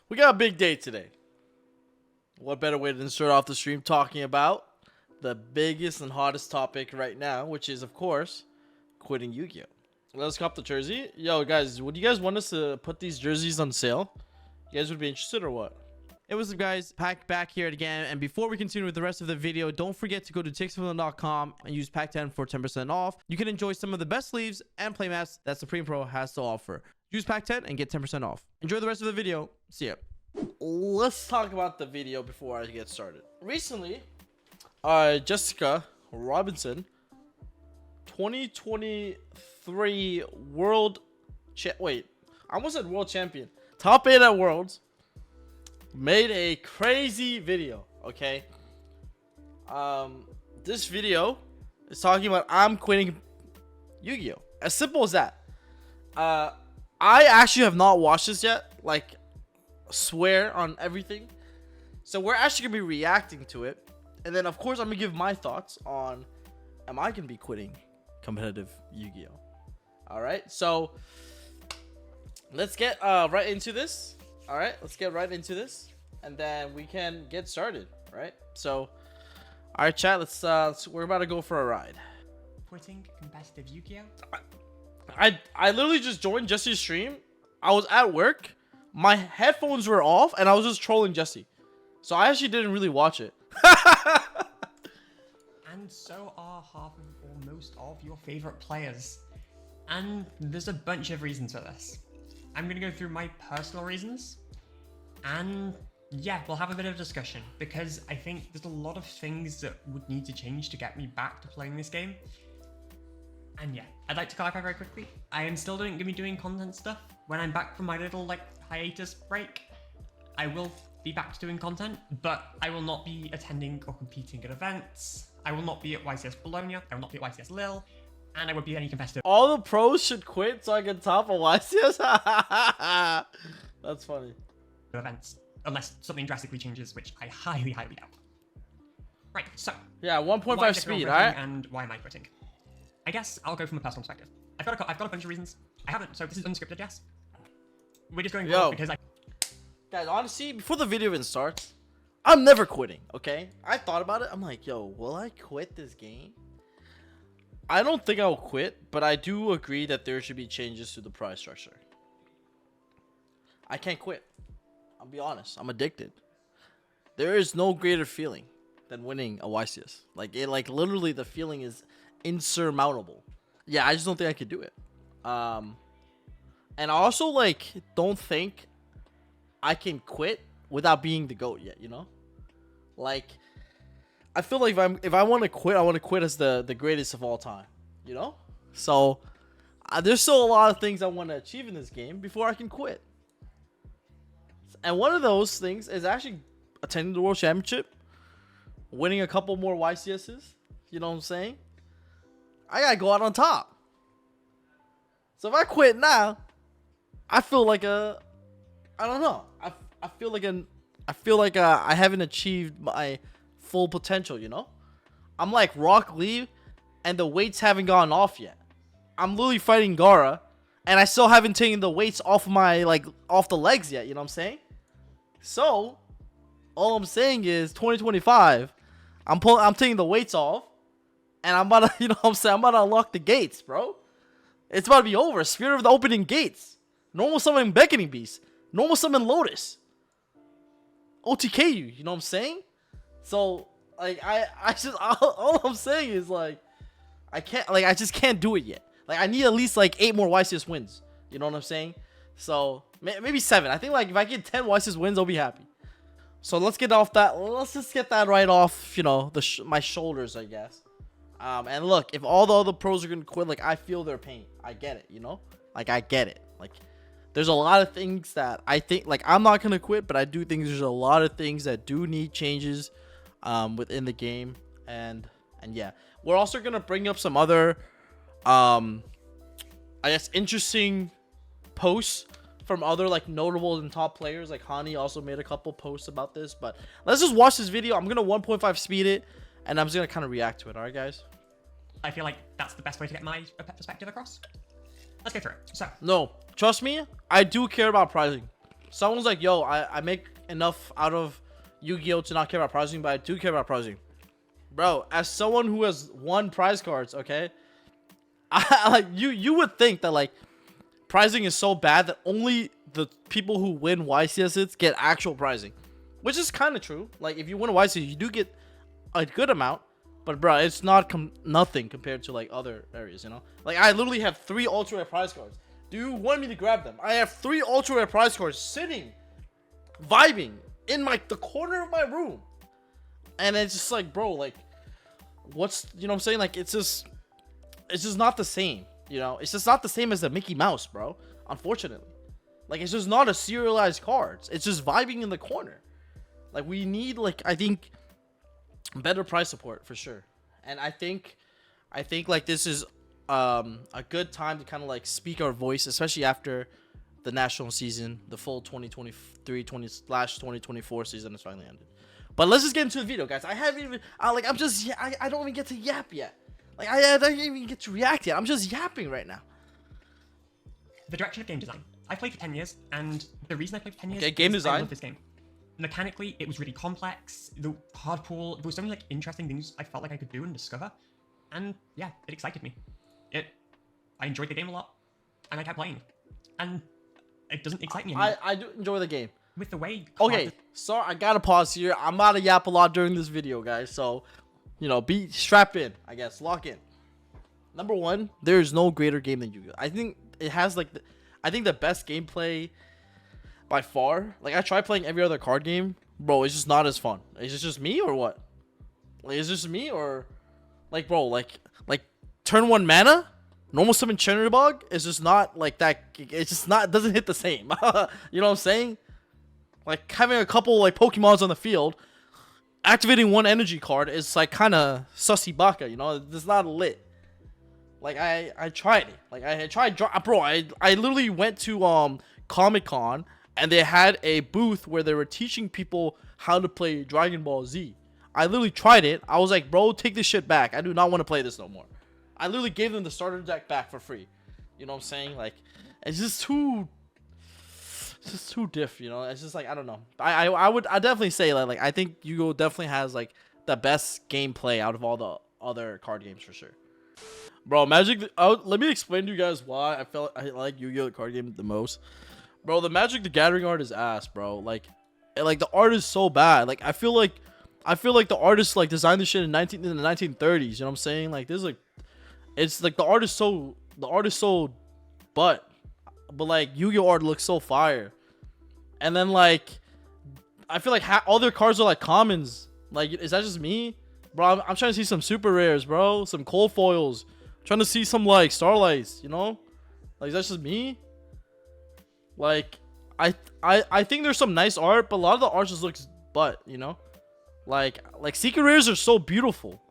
We got a big day today. What better way than start off the stream talking about the biggest and hottest topic right now, which is, of course, quitting Yu-Gi-Oh! Let's cop the jersey. Yo, guys, would you guys want us to put these jerseys on sale? You guys would be interested or what? Hey, what's up, guys? Pack back here again. And before we continue with the rest of the video, don't forget to go to tixfilm.com and use Pack10 for 10% off. You can enjoy some of the best sleeves and playmats that Supreme Pro has to offer. Use Pack10 and get 10% off. Enjoy the rest of the video. See ya. Let's talk about the video before I get started. Recently, Jessica Robinson, 2023 wait, I almost said world champion, top 8 at Worlds, made a crazy video. Okay, this video is talking about I'm quitting Yu-Gi-Oh! As simple as that. I actually have not watched this yet, like, swear on everything. So we're actually gonna be reacting to it, and then of course I'm gonna give my thoughts on am I gonna be quitting competitive Yu-Gi-Oh! All right, so let's get right into this. All right, let's get right into this, and then we can get started. Right, so all right, chat, let's we're about to go for a ride. Quitting competitive Yugioh? I literally just joined Jesse's stream. I was at work, my headphones were off, and I was just trolling Jesse. So I actually didn't really watch it. And so are half of or most of your favorite players. And there's a bunch of reasons for this. I'm gonna go through my personal reasons. And yeah, we'll have a bit of a discussion, because I think there's a lot of things that would need to change to get me back to playing this game. And yeah, I'd like to clarify very quickly, I am still gonna be doing content stuff. When I'm back from my little hiatus break, I will be back to doing content, but I will not be attending or competing at events. I will not be at YCS Bologna, I will not be at YCS Lille, and I won't be at any competitive All the pros should quit so I can top a YCS. That's funny. events, unless something drastically changes, which I highly doubt. Right, so Yeah, why 1.5 is everyone speed, quitting alright? and why am I quitting? I guess I'll go from a personal perspective. I've got a bunch of reasons. I haven't, so this is unscripted, yes. We're just going forward because Guys, honestly, before the video even starts, I'm never quitting, okay? I thought about it. I'm like, yo, will I quit this game? I don't think I'll quit, but I do agree that there should be changes to the prize structure. I can't quit. I'll be honest. I'm addicted. There is no greater feeling than winning a YCS. Like literally the feeling is insurmountable. Yeah, I just don't think I could do it. And I also don't think I can quit without being the GOAT yet, you know? Like, I feel like if I want to quit, I want to quit as the greatest of all time, you know? So there's still a lot of things I want to achieve in this game before I can quit. And one of those things is actually attending the World Championship, winning a couple more YCSs, you know what I'm saying? I gotta go out on top. So if I quit now, I feel like I don't know. I feel like I haven't achieved my full potential, you know? I'm like Rock Lee, and the weights haven't gone off yet. I'm literally fighting Gara, and I still haven't taken the weights off my off the legs yet, you know what I'm saying? So all I'm saying is 2025, I'm taking the weights off, and I'm about to, you know what I'm saying, I'm about to unlock the gates, bro. It's about to be over. Spirit of the opening gates. Normal summon Beckoning Beast. Normal summon Lotus. OTKU, you know what I'm saying? So, I just, all I'm saying is, I just can't do it yet. I need at least, 8 more YCS wins. You know what I'm saying? So, maybe 7. I think, if I get 10 YCS wins, I'll be happy. So, let's get off that. Let's just get that right off, you know, my shoulders, I guess. And look, if all the other pros are gonna quit, I feel their pain. I get it, you know? I get it. There's a lot of things that I think, I'm not gonna quit, but I do think there's a lot of things that do need changes within the game. And yeah, we're also gonna bring up some other I guess interesting posts from other notable and top players. Hani also made a couple posts about this. But let's just watch this video. I'm gonna 1.5 speed it, and I'm just gonna kind of react to it. All right, guys? I feel like that's the best way to get my perspective across. Let's go through it. So, no, trust me, I do care about pricing. someone's like, yo, I make enough out of Yu-Gi-Oh to not care about prizing, but I do care about prizing. Bro, as someone who has won prize cards, okay, like you would think that like prizing is so bad that only the people who win YCS hits get actual prizing, which is kind of true. Like if you win a YCS, you do get a good amount, but bro, it's not nothing compared to like other areas, you know. Like I literally have 3 ultra rare prize cards. Do you want me to grab them? I have 3 ultra rare prize cards sitting, vibing in the corner of my room, and it's just like, bro, like, what's, you know what I'm saying? Like it's just not the same, you know. It's just not the same as the Mickey Mouse, bro. Unfortunately, like it's just not a serialized cards. It's just vibing in the corner. Like we need, like, I think, better price support for sure. And I think like this is a good time to kind of like speak our voice, especially after the national season, the full 2023/2024 season has finally ended. But let's just get into the video, guys. I haven't even I don't even get to yap yet. Like I don't even get to react yet. I'm just yapping right now. The direction of game design. I played for 10 years, and the reason I played for 10 years game is design. I love this game. Mechanically, it was really complex. The hard pool, there was so many like interesting things I felt like I could do and discover. And yeah, it excited me. I enjoyed the game a lot, and I kept playing. And it doesn't excite me anymore. I do enjoy the game. With the way... Okay, sorry, I gotta pause here. I'm about to yap a lot during this video, guys. So, you know, strap in, I guess. Lock in. Number 1, there is no greater game than Yu-Gi-Oh! I think it has like the best gameplay by far. Like I tried playing every other card game, bro. It's just not as fun. Is it just me or what? Like, is it just me or like, bro? Like turn 1 mana, normal summon Chernobog is just not like that. It's just not. It doesn't hit the same. You know what I'm saying? Like having a couple like Pokemons on the field, activating 1 energy card is like kind of sussy baka. You know, it's not lit. Like I tried it. Like I tried, bro. I literally went to Comic-Con, and they had a booth where they were teaching people how to play Dragon Ball Z. I literally tried it. I was like, bro, take this shit back. I do not want to play this no more. I literally gave them the starter deck back for free. You know what I'm saying? Like, it's just too diff, you know? It's just like, I don't know. I definitely say that, like, I think Yu-Gi-Oh! Definitely has, like, the best gameplay out of all the other card games for sure. Bro, Magic, let me explain to you guys why I like Yu-Gi-Oh! The card game the most. Bro, the Magic the Gathering art is ass, bro. Like the art is so bad. Like I feel like the artists like designed this shit in the 1930s. You know what I'm saying? Like this is like, it's like the art is so but like Yu-Gi-Oh! Art looks so fire. And then like I feel like all their cards are like commons. Like, is that just me, bro? I'm trying to see some super rares, bro. Some cold foils. I'm trying to see some like starlights. You know, like, is that just me? Like, I think there's some nice art, but a lot of the art just looks butt, you know? Like secret rares are so beautiful.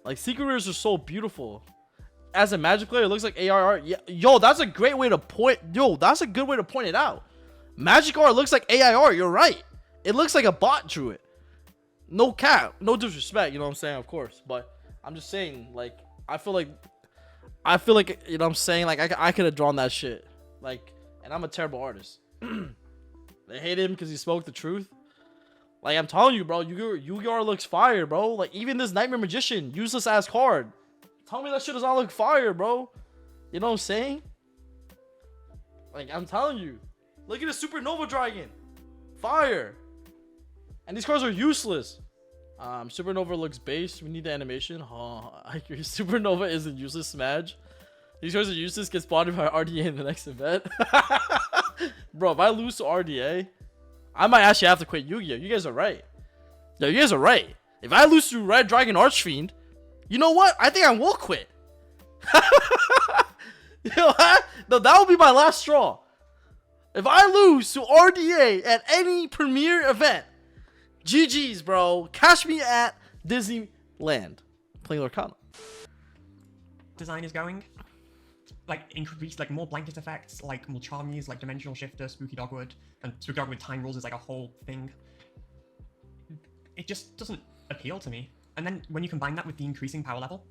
Like, secret rares are so beautiful. As a Magic player, it looks like AR art. Yeah, yo, that's a great way to point. Yo, that's a good way to point it out. Magic art looks like AI art. You're right. It looks like a bot drew it. No cap. No disrespect, you know what I'm saying? Of course. But I'm just saying, like, I feel like, you know what I'm saying? Like, I could have drawn that shit. Like, and I'm a terrible artist. They hate him because he spoke the truth. Like, I'm telling you, bro, Yu-Gi-Oh! Looks fire, bro. Like, even this Nightmare Magician, useless ass card. Tell me that shit does not look fire, bro. You know what I'm saying? Like, I'm telling you. Look at the Supernova Dragon. Fire. And these cards are useless. Supernova looks base. We need the animation. Oh, I agree. Supernova is a useless Smudge. These cards are useless. Get spotted by RDA in the next event. Bro, if I lose to RDA, I might actually have to quit Yu-Gi-Oh! You guys are right. Yo, you guys are right. If I lose to Red Dragon Archfiend, you know what? I think I will quit. You know what? No, that will be my last straw. If I lose to RDA at any premiere event, GG's, bro. Catch me at Disneyland playing Lorcana. Design is going. Like, increase, like, more blanket effects, like more charmies, like Dimensional Shifter, Spooky Dogwood, and Spooky Dogwood time rules is like a whole thing. It just doesn't appeal to me. And then when you combine that with the increasing power level,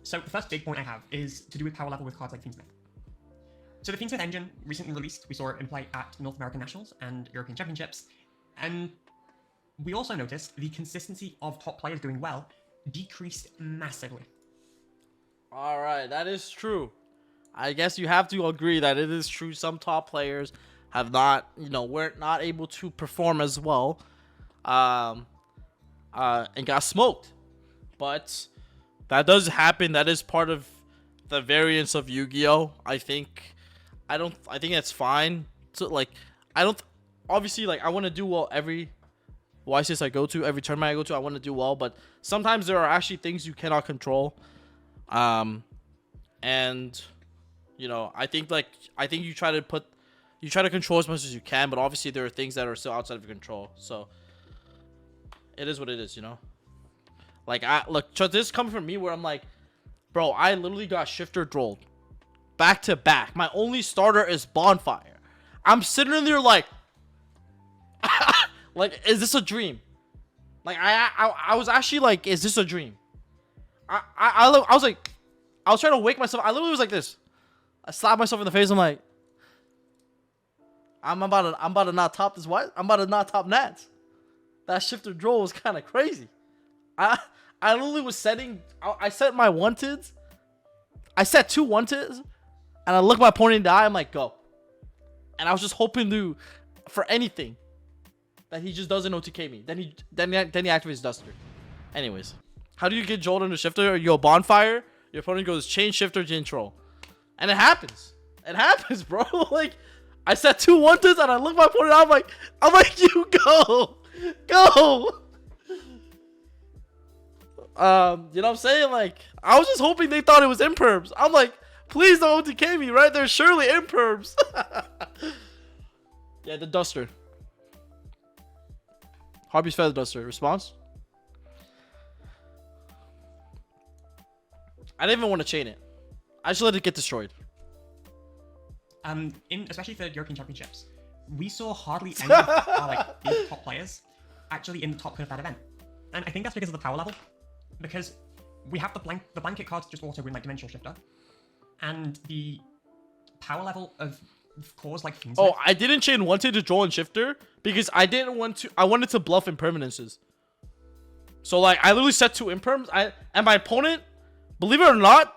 so the first big point I have is to do with power level with cards like Fiendsmith. So the Fiendsmith engine recently released. We saw it in play at North American Nationals and European Championships, and we also noticed the consistency of top players doing well decreased massively. All right, that is true. I guess you have to agree that it is true. Some top players have not, weren't not able to perform as well, and got smoked. But that does happen. That is part of the variance of Yu-Gi-Oh. I think that's fine. So obviously, I want to do well every YCS I go to, every tournament I go to. I want to do well, but sometimes there are actually things you cannot control. And I think you try to control as much as you can, but obviously there are things that are still outside of your control. So it is what it is, this is coming from me where I'm like, bro, I literally got shifter drolled back to back. My only starter is Bonfire. I'm sitting in there like is this a dream? I was actually like, is this a dream? I was like, I was trying to wake myself. I literally was like this. I slapped myself in the face. I'm like, I'm about to not top this. What? I'm about to not top Nats. That shifter draw was kind of crazy. I literally was setting. I set my wanteds. I set 2 wanteds, and I look my opponent in the eye. I'm like, go. And I was just hoping for anything that he just doesn't OTK me. Then he activates Duster. Anyways, how do you get Jolt into shifter? You go Bonfire. Your opponent goes chain shifter, chain troll. And it happens. It happens, bro. I set 2 wanteds and I look my opponent out. I'm like, you go. Go. You know what I'm saying? I was just hoping they thought it was imperms. I'm like, please don't OTK me, right? There's surely imperms. Yeah, the Duster. Harpy's Feather Duster. Response? I didn't even want to chain it. I just let it get destroyed. Especially for European Championships, we saw hardly any of our big top players actually in the top cut of that event, and I think that's because of the power level. Because we have the blanket cards just auto win Dimensional Shifter, and the power level of cores like Fiendsmith. Oh, I didn't chain wanted to draw and shifter because I didn't want to. I wanted to bluff impermanences. So I literally set 2 imperms. And my opponent, believe it or not,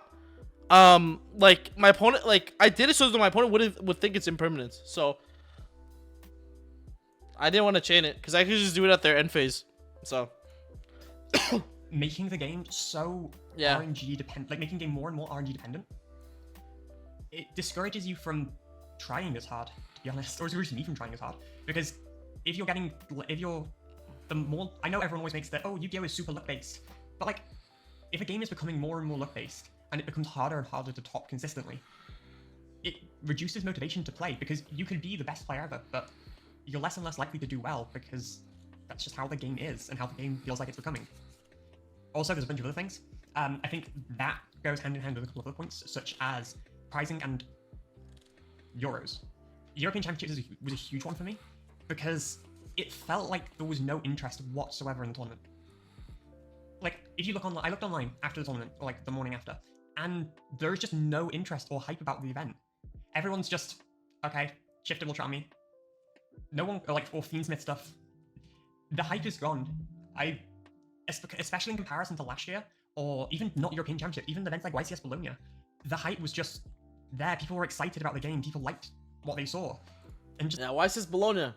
my opponent, I did it so that my opponent would think it's impermanence. So I didn't want to chain it because I could just do it at their end phase. So making the game so RNG dependent, making the game more and more RNG dependent, it discourages you from trying as hard, to be honest, or discourages me from trying as hard. Because if the more, I know everyone always makes that, oh, Yu-Gi-Oh is super luck based, but if a game is becoming more and more luck based and it becomes harder and harder to top consistently, it reduces motivation to play because you can be the best player ever, but you're less and less likely to do well because that's just how the game is and how the game feels like it's becoming. Also, there's a bunch of other things. I think that goes hand in hand with a couple of other points, such as pricing and Euros. European Championships was a huge one for me because it felt like there was no interest whatsoever in the tournament. If you look online, I looked online after the tournament, or the morning after, and there's just no interest or hype about the event. Everyone's just, okay, Shifter will trap me. No one, or Fiendsmith stuff. The hype is gone. Especially in comparison to last year, or even not European Championship, even events like YCS Bologna, the hype was just there. People were excited about the game. People liked what they saw. And just YCS Bologna.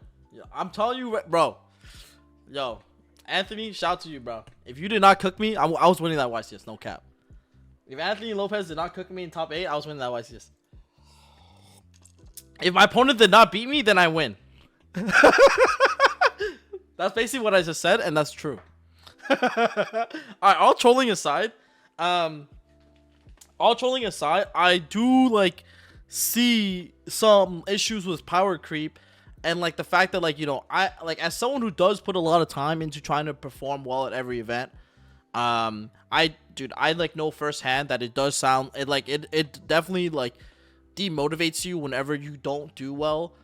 I'm telling you, bro. Yo, Anthony, shout out to you, bro. If you did not cook me, I was winning that YCS, no cap. If Anthony Lopez did not cook me in top 8, I was winning that YCS. If my opponent did not beat me, then I win. That's basically what I just said, and that's true. Alright, all trolling aside, I do see some issues with power creep, and the fact that I as someone who does put a lot of time into trying to perform well at every event, I know firsthand that it does sound it definitely demotivates you whenever you don't do well,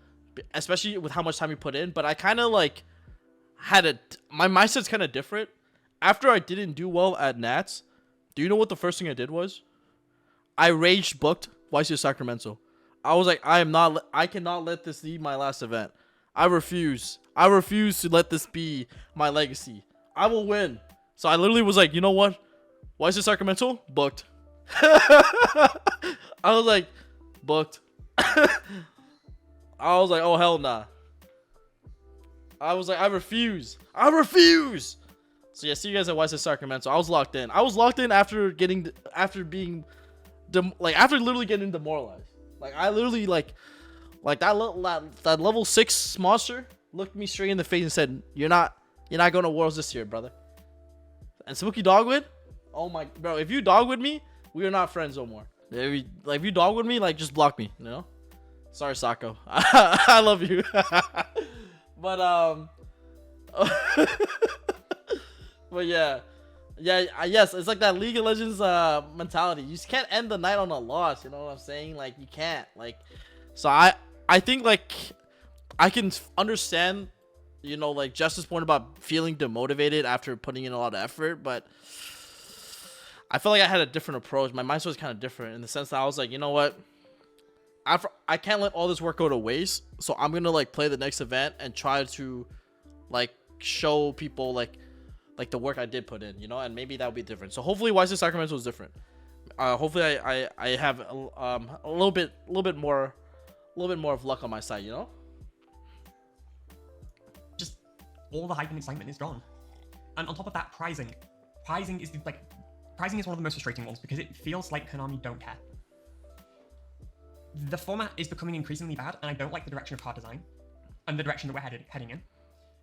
especially with how much time you put in. But I kind of my mindset's kind of different. After I didn't do well at Nats, do you know what the first thing I did was? I rage booked YCS Sacramento. I was like, I cannot let this be my last event. I refuse to let this be my legacy. I will win. So I literally was like, you know what? Why is it Sacramento? Booked. I was like, booked. I was like, oh hell nah. I was like, I refuse. So yeah, see you guys at YC Sacramento. I was locked in. After literally getting demoralized. Like I literally like that level 6 monster looked me straight in the face and said, "You're not going to Worlds this year, brother." And Smokey Dogwood, oh my bro, if you dogwood me, we are not friends no more. If you dogwood me, like just block me, you know? Sorry, Sako. I love you. But but yeah, yes, it's like that League of Legends mentality. You just can't end the night on a loss. You know what I'm saying? Like you can't. Like, so I think like I can understand, you know, like Justice's point about feeling demotivated after putting in a lot of effort, but I felt like I had a different approach. My mindset was kind of different in the sense that I was like, you know what? I can't let all this work go to waste. So I'm gonna like play the next event and try to like show people like the work I did put in, you know, and maybe that would be different. So hopefully YC Sacramento is different. Hopefully I have a little bit more of luck on my side, you know. Just all the hype and excitement is gone, and on top of that, prizing is one of the most frustrating ones because it feels like Konami don't care. The format is becoming increasingly bad, and I don't like the direction of card design and the direction that we're heading in.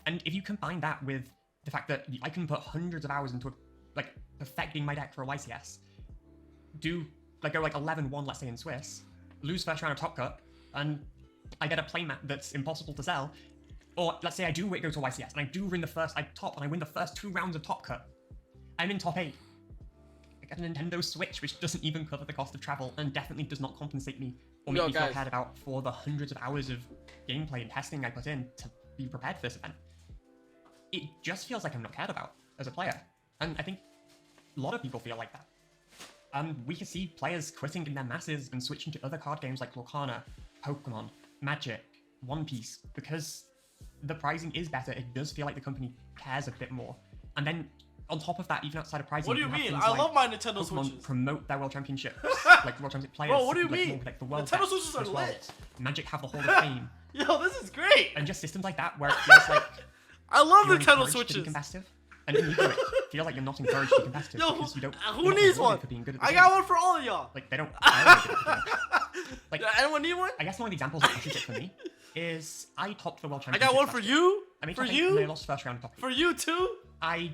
And if you combine that with the fact that I can put hundreds of hours into like perfecting my deck for a YCS, go like 11-1, let's say in Swiss, lose first round of Top Cut, and I get a playmat that's impossible to sell, or let's say I do go to a YCS and I do win I win the first 2 rounds of Top Cut, I'm in top 8. I get a Nintendo Switch, which doesn't even cover the cost of travel and definitely does not compensate me or make me feel cared about for the hundreds of hours of gameplay and testing I put in to be prepared for this event. It just feels like I'm not cared about as a player. And I think a lot of people feel like that. We can see players quitting in their masses and switching to other card games like Lorcana, Pokemon, Magic, One Piece, because the pricing is better. It does feel like the company cares a bit more. And then on top of that, even outside of pricing, what do you mean? I love my Nintendo Pokemon Switches. Promote their World Championships, like World Championship players. Bro, what do you like, mean? Like the world Nintendo Switches are lit. Magic have the Hall of Fame. Yo, this is great. And just systems like that where it feels like I love you're Nintendo encouraged to be Switches. competitive, and then you do it. Feel like you're not encouraged to be competitive Yo, because you don't. who needs one? For being good at the I game. got one for all of y'all. Like they don't. Like, Does anyone need one? I guess one of the examples that pushes it for me is I topped the World I Championship. got one for you. I mean, for and you. I lost first round top 8. For you too. I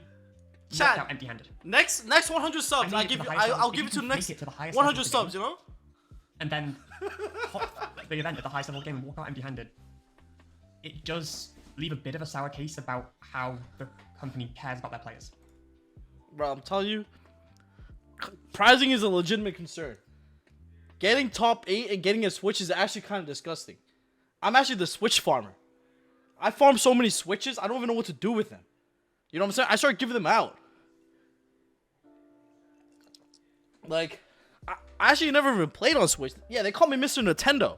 Chad, walked out empty-handed. Next 100 subs. I'll give you to the next to the highest 100 level of the subs. game, You know. and then top the event at the highest level of the game and walk out empty-handed. It does leave a bit of a sour taste about how the company cares about their players. Bro, I'm telling you, prizing is a legitimate concern. Getting top 8 and getting a Switch is actually kind of disgusting. I'm actually the Switch farmer. I farm so many Switches, I don't even know what to do with them. You know what I'm saying? I started giving them out. Like, I actually never even played on Switch. Yeah, they call me Mr. Nintendo.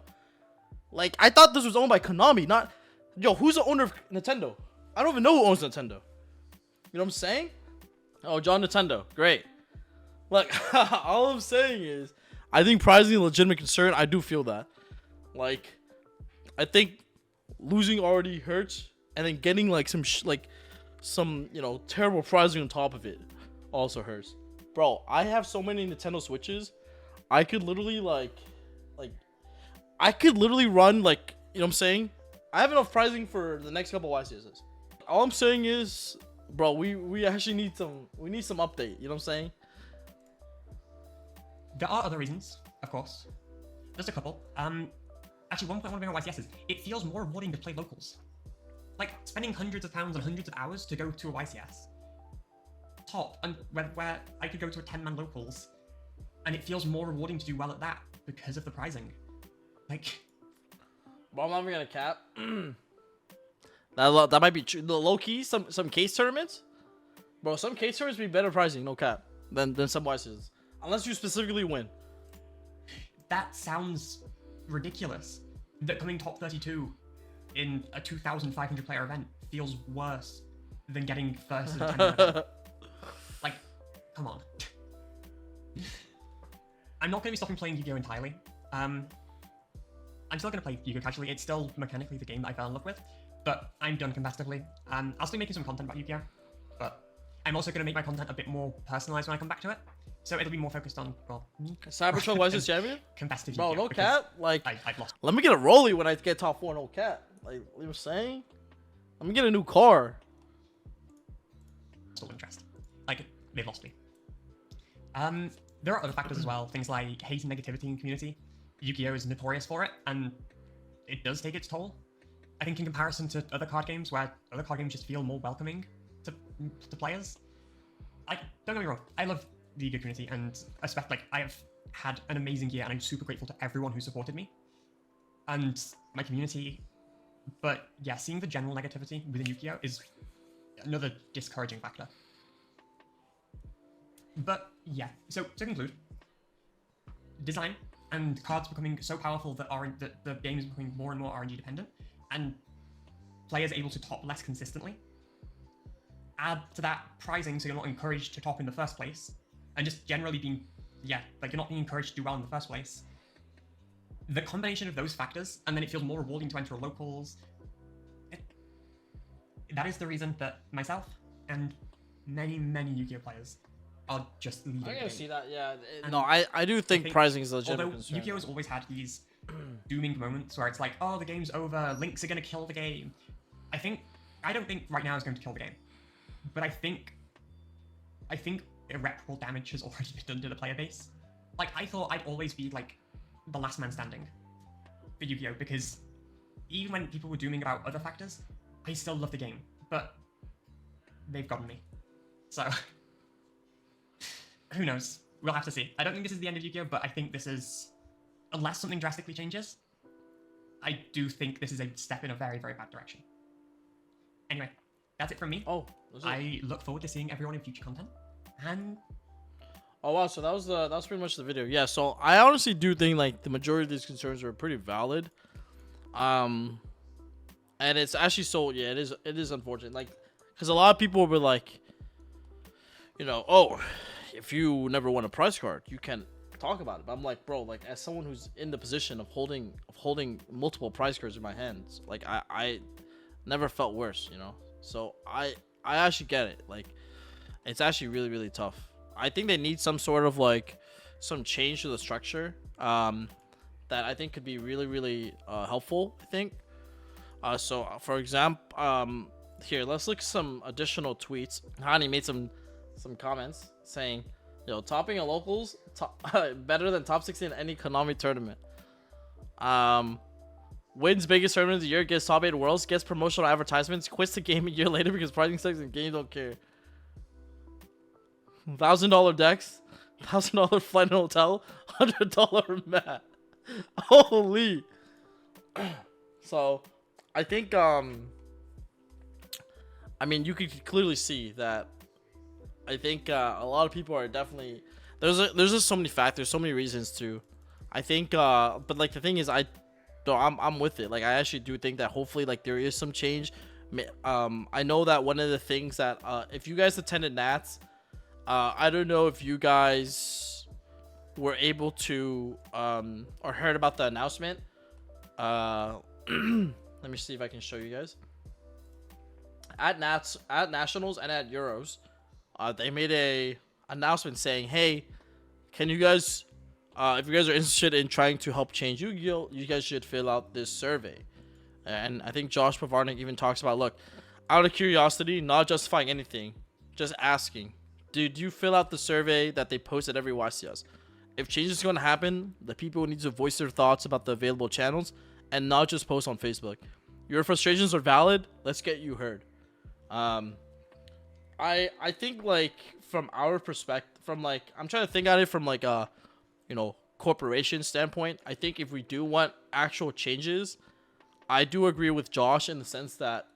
Like, I thought this was owned by Konami, not... Yo, who's the owner of Nintendo? I don't even know who owns Nintendo. You know what I'm saying? Oh, John Nintendo. Great. Like, all I'm saying is, I think prizing is a legitimate concern. I do feel that. Like, I think losing already hurts, and then getting like some you know, terrible prizing on top of it also hurts. Bro, I have so many Nintendo Switches. I could literally I could literally run like, you know what I'm saying? I have enough prizing for the next couple YCSs. All I'm saying is, bro, we actually need some update, you know what I'm saying? There are other reasons, of course. Just a couple. Actually, one point I want to bring on YCS is it feels more rewarding to play locals. Like spending hundreds of pounds and hundreds of hours to go to a YCS. Top, and where I could go to a 10-man locals, and it feels more rewarding to do well at that because of the prizing. Like, Bro, I'm not even gonna cap. That might be true. The low key, some case tournaments, bro. Some case tournaments be better pricing, no cap, than some YCS, unless you specifically win. that sounds ridiculous that coming top 32 in a 2,500 player event feels worse than getting first in a 10 event. Like, come on. I'm not going to be stopping playing Yu-Gi-Oh! Entirely. I'm still going to play Yu-Gi-Oh! Casually. It's still mechanically the game that I fell in love with, but I'm done competitively. I'll still be making some content about Yu-Gi-Oh! But I'm also going to make my content a bit more personalized when I come back to it. So it'll be more focused on, well, Cybertruck Legends champion? competitive Bro, Yu-Gi-Oh! no because cap. Like, I've lost let me get a rollie when I get top 4, no cap. Like, what you were saying? Let me get a new car. all interest. Like, they've lost me. There are other factors as well, things like hate and negativity in the community. Yu-Gi-Oh! Is notorious for it, and it does take its toll. I think in comparison to other card games, where other card games just feel more welcoming to players. Like, don't get me wrong, I love the Yu-Gi-Oh! Community, and I have had an amazing year, and I'm super grateful to everyone who supported me. And my community. But yeah, seeing the general negativity within Yu-Gi-Oh! Is another discouraging factor. But yeah, so to conclude, design and cards becoming so powerful that the game is becoming more and more RNG dependent, and players able to top less consistently. Add to that pricing so you're not encouraged to top in the first place, and just generally being, like you're not being encouraged to do well in the first place. The combination of those factors, and then it feels more rewarding to enter locals. That is the reason that myself and many Yu-Gi-Oh! Players are just leaving. I the can game. see that, yeah. And No, I do think pricing is a legitimate Although concern. Yu-Gi-Oh! Has always had these dooming moments where it's like, oh, the game's over, Links are gonna kill the game. I don't think right now is going to kill the game, but I think irreparable damage has already been done to the player base. Like, I thought I'd always be like the last man standing for Yu-Gi-Oh! Because even when people were dooming about other factors, I still love the game, but they've gotten me. So, who knows? We'll have to see. I don't think this is the end of Yu-Gi-Oh!, but I think this is, unless something drastically changes, I do think this is a step in a very, very bad direction. Anyway, that's it from me. Oh, was it? I look forward to seeing everyone in future content, and Oh wow, so that was pretty much the video. Yeah, so I honestly do think like the majority of these concerns are pretty valid. And it's actually it is unfortunate. Like, because a lot of people were like, you know, oh, if you never won a prize card, you can't talk about it. But I'm like, bro, like as someone who's in the position of holding multiple prize cards in my hands, like I never felt worse, you know. So I actually get it. Like, it's actually really, really tough. I think they need some sort of like some change to the structure that I think could be really, really helpful. I think. So for example, here, let's look at some additional tweets. Hani made some comments saying, yo, topping a locals better than top 16 in any Konami tournament. Wins biggest tournament of the year, gets top 8 worlds, gets promotional advertisements, quits the game a year later because pricing sucks and game don't care. $1,000 decks, $1,000 flight and hotel, $100 mat. Holy. So, I think I mean, you could clearly see that. I think a lot of people are definitely there's just so many factors, so many reasons to. I think, but like the thing is, I'm with it. Like, I actually do think that hopefully like there is some change. I know that one of the things that if you guys attended Nats, I don't know if you guys were able to or heard about the announcement. Let me see if I can show you guys. At Nationals and at Euros, they made a announcement saying, hey, can you guys if you guys are interested in trying to help change Yu-Gi-Oh, you guys should fill out this survey. And I think Josh Pavarnik even talks about, look, out of curiosity, not justifying anything, just asking, did you fill out the survey that they post at every YCS? If change is going to happen, the people need to voice their thoughts about the available channels and not just post on Facebook. Your frustrations are valid. Let's get you heard. I think, like, from our perspective, from like, I'm trying to think at it from like a, you know, corporation standpoint. I think if we do want actual changes, I do agree with Josh in the sense that,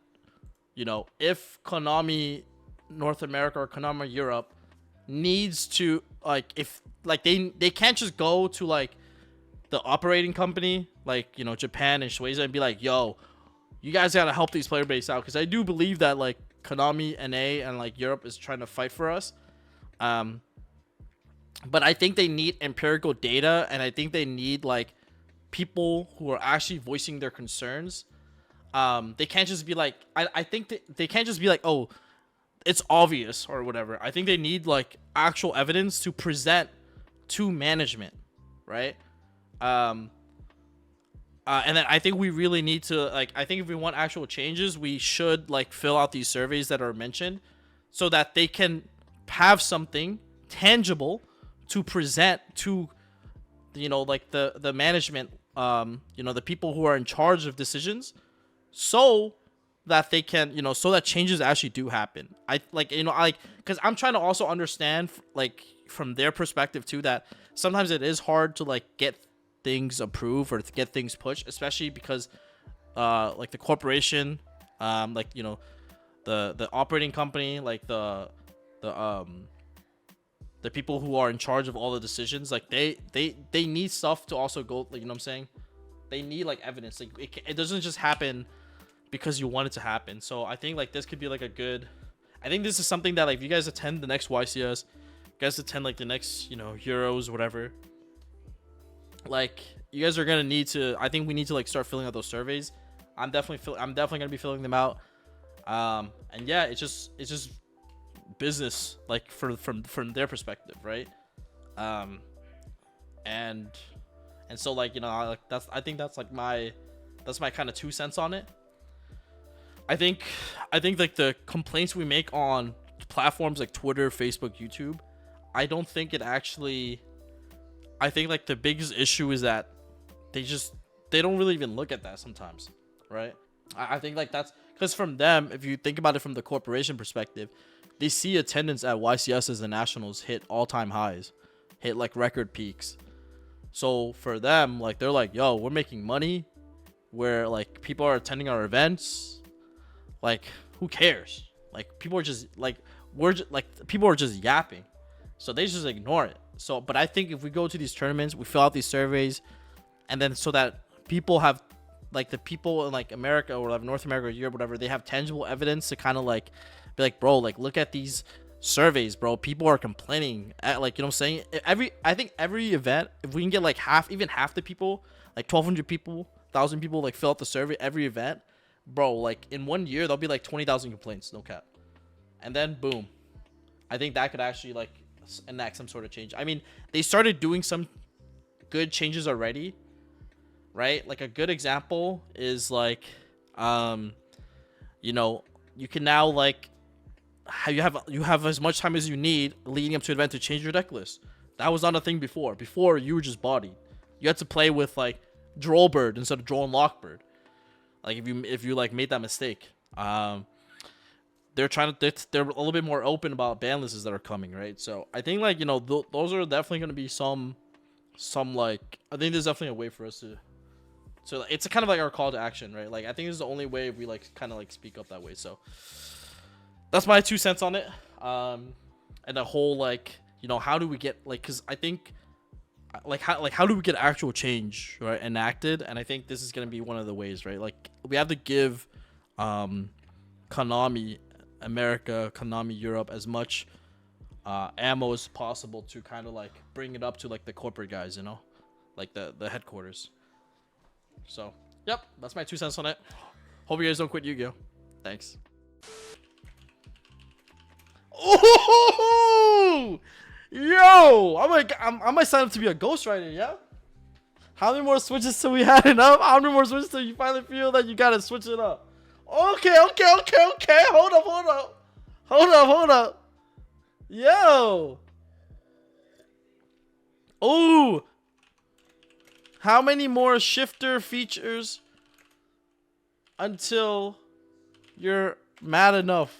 you know, if Konami North America or Konami Europe needs to, like, if like they can't just go to like the operating company, like, you know, Japan and Shueisha, and be like, yo, you guys gotta help these player base out, because I do believe that like Konami, NA, and like Europe is trying to fight for us. But I think they need empirical data, and I think they need like people who are actually voicing their concerns. They can't just be like, I think they can't just be like, oh, it's obvious or whatever. I think they need like actual evidence to present to management, right? And then I think we really need to like, I think if we want actual changes, we should like fill out these surveys that are mentioned, so that they can have something tangible to present to, you know, like the management, you know, the people who are in charge of decisions, so that they can, you know, so that changes actually do happen. I like, you know, I like, because I'm trying to also understand like from their perspective too, that sometimes it is hard to like get things approved or to get things pushed, especially because like the corporation, like, you know, the operating company, like the people who are in charge of all the decisions, like they need stuff to also go, like, you know what I'm saying, they need like evidence. Like it doesn't just happen because you want it to happen. So I think like this could be like a good, I think this is something that like if you guys attend the next YCS, you guys attend like the next, you know, Euros, whatever, like you guys are gonna need to, I think we need to like start filling out those surveys. I'm definitely gonna be filling them out. And yeah, it's just business, like from their perspective, right? And so like, you know, I think that's my kind of 2 cents on it. I think like the complaints we make on platforms like Twitter, Facebook, YouTube, I don't think it actually, I think like the biggest issue is that they don't really even look at that sometimes, right? I think like that's because from them, if you think about it from the corporation perspective, they see attendance at YCS as the Nationals hit all-time highs, hit like record peaks. So for them, like they're like, yo, we're making money, where like people are attending our events. Like, who cares? Like, people are just like, people are just yapping, so they just ignore it. So, but I think if we go to these tournaments, we fill out these surveys, and then so that people have, like the people in like America or like North America or Europe, whatever, they have tangible evidence to kind of like be like, bro, like look at these surveys, bro. People are complaining at, like, you know what I'm saying? I think every event, if we can get like half the people, like 1,200 people, 1,000 people, like fill out the survey every event, bro, like in 1 year there'll be like 20,000 complaints, no cap. And then boom, I think that could actually like enact some sort of change. I mean, they started doing some good changes already, right? Like a good example is like, you know, you can now like, you have as much time as you need leading up to an event to change your deck list. That was not a thing before. Before, you were just bodied. You had to play with like Drollbird instead of Droll and Lockbird. Like if you like made that mistake. They're a little bit more open about ban lists that are coming, right? So I think like, you know, those are definitely going to be some like, I think there's definitely a way for us to, so it's kind of like our call to action, right? Like I think this is the only way we like kind of like speak up that way. So that's my 2 cents on it. And the whole like, you know, how do we get like, because I think how do we get actual change, right, enacted? And I think this is going to be one of the ways, right? Like we have to give Konami America, Konami Europe as much ammo as possible to kind of like bring it up to like the corporate guys, you know, like the headquarters. So yep, that's my 2 cents on it. Hope you guys don't quit Yu-Gi-Oh. Thanks. Oh, yo, I might sign up to be a ghostwriter, yeah? How many more switches till we had enough? How many more switches till you finally feel that you gotta switch it up? Okay. Hold up. Yo. Oh. How many more shifter features until you're mad enough?